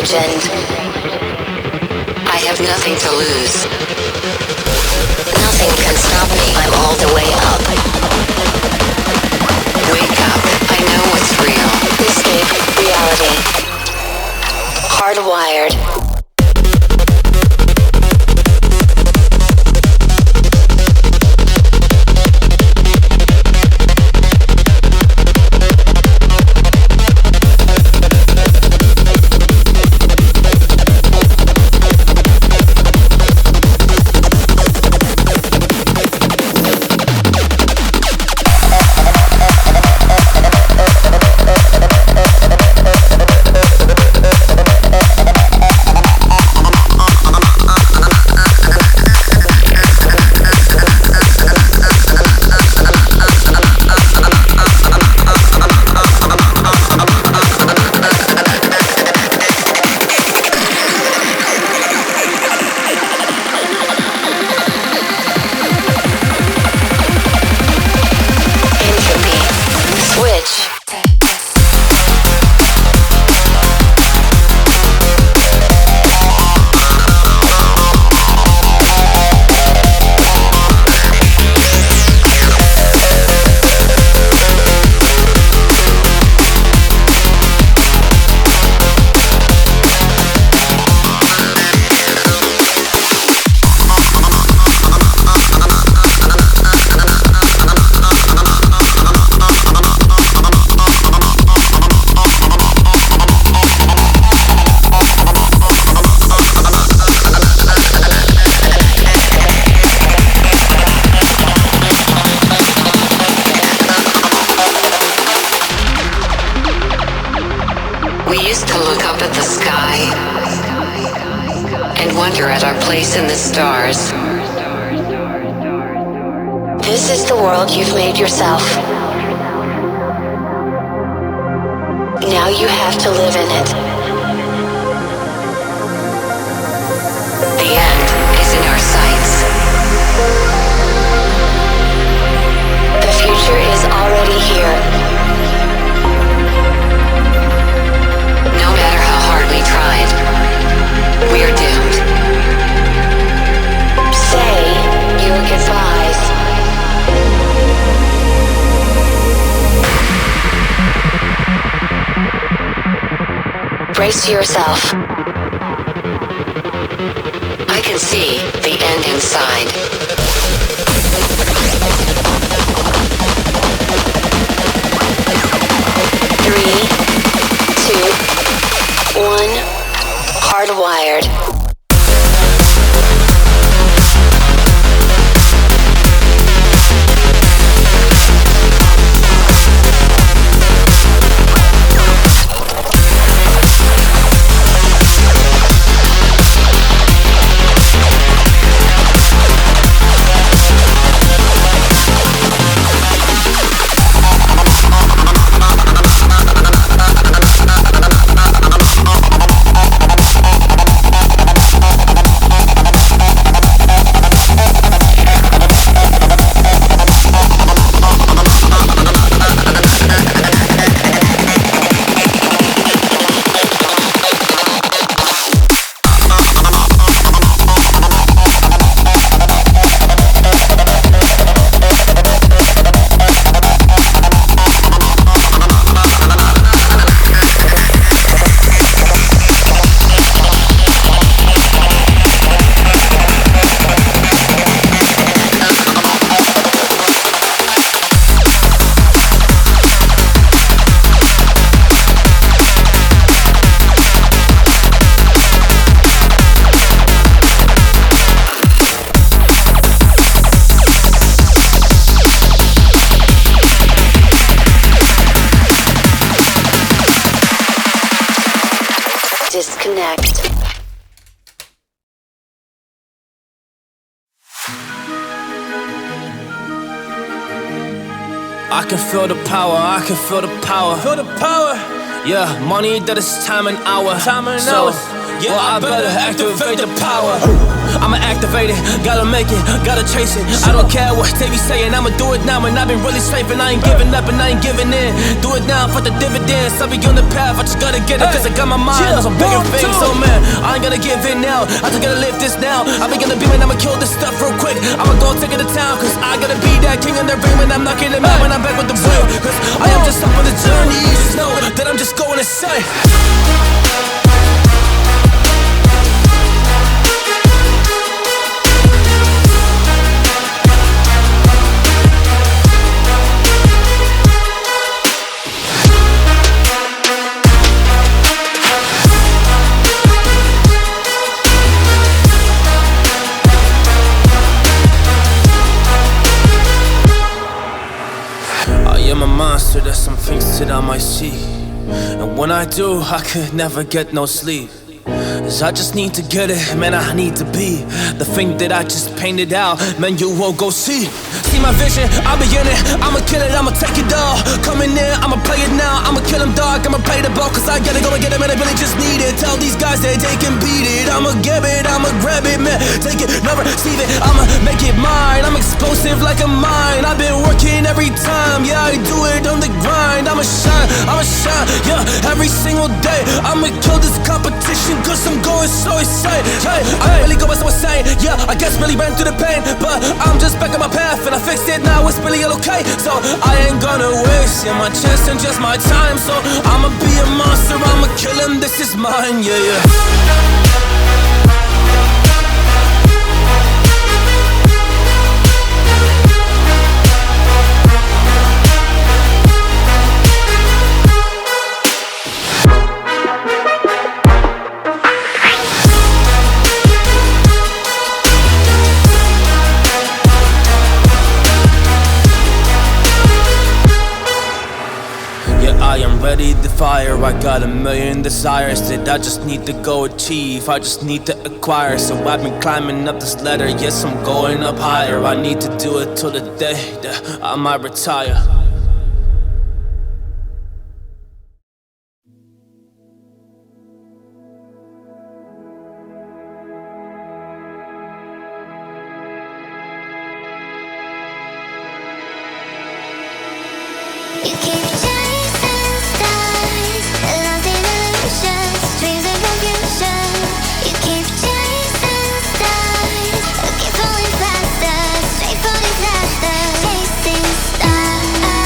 legend. I have nothing to lose. Nothing can stop me. I'm all the way up. Wake up. I know what's real. Escape reality. Hardwired. In the stars. This is the world you've made yourself. Now you have to live in it. The end is in our sights. The future is already here. No matter how hard we tried, we are doomed. Say your goodbyes. Brace yourself. I can see the end inside. 3, 2, 1. Hardwired. Disconnect. I can feel the power, I can feel the power. Feel the power. Yeah, money that is time and hour. Time and so, hours. Well, I better activate the power. I'ma activate it, gotta make it, gotta chase it. I don't care what they be saying, I'ma do it now. And I've been really safe and I ain't giving up and I ain't giving in. Do it now for the dividends, I'll be on the path, I just gotta get it. Cause I got my mind on some bigger things. So man, I ain't gonna give in now, I just gotta live this now. I've been gonna be man, I'ma kill this stuff real quick. I'ma go take it to town, cause I gotta be that king in the ring. When I'm knocking them out, when I'm back with the wheel. Cause I am just up on the journey, you just know that I'm just going insane. I'm a monster, there's some things that I might see. And when I do, I could never get no sleep. Cause I just need to get it, man, I need to be the thing that I just painted out, man, you won't go see. See my vision, I'll be in it, I'ma kill it, I'ma take it all. Coming in, I'ma play it now, I'ma kill them dog, I'ma play the ball. Cause I gotta go and get it, man, I really just need it. Tell these guys that they can beat it, I'ma give it, I'ma grab it, man. Take it, never receive it, I'ma make it mine. I'm explosive like a mine, I've been working every time. Yeah, I do it on the grind, I'ma shine, yeah, every single day. I'ma kill this competition cause I'm going so insane. Hey, I really go by so insane. Yeah, I guess really ran through the pain, but I'm just back on my path and I fixed it now, it's really okay. So I ain't gonna waste my chance and just my time. So I'ma be a monster, I'ma kill him, this is mine, yeah. I am ready to fire, I got a million desires that I just need to go achieve, I just need to acquire. So I've been climbing up this ladder, yes I'm going up higher. I need to do it till the day that I might retire. You keep chasing stars, lost in illusions, dreams and confusion. You keep chasing stars, keep falling faster, straight for disaster. Chasing stars.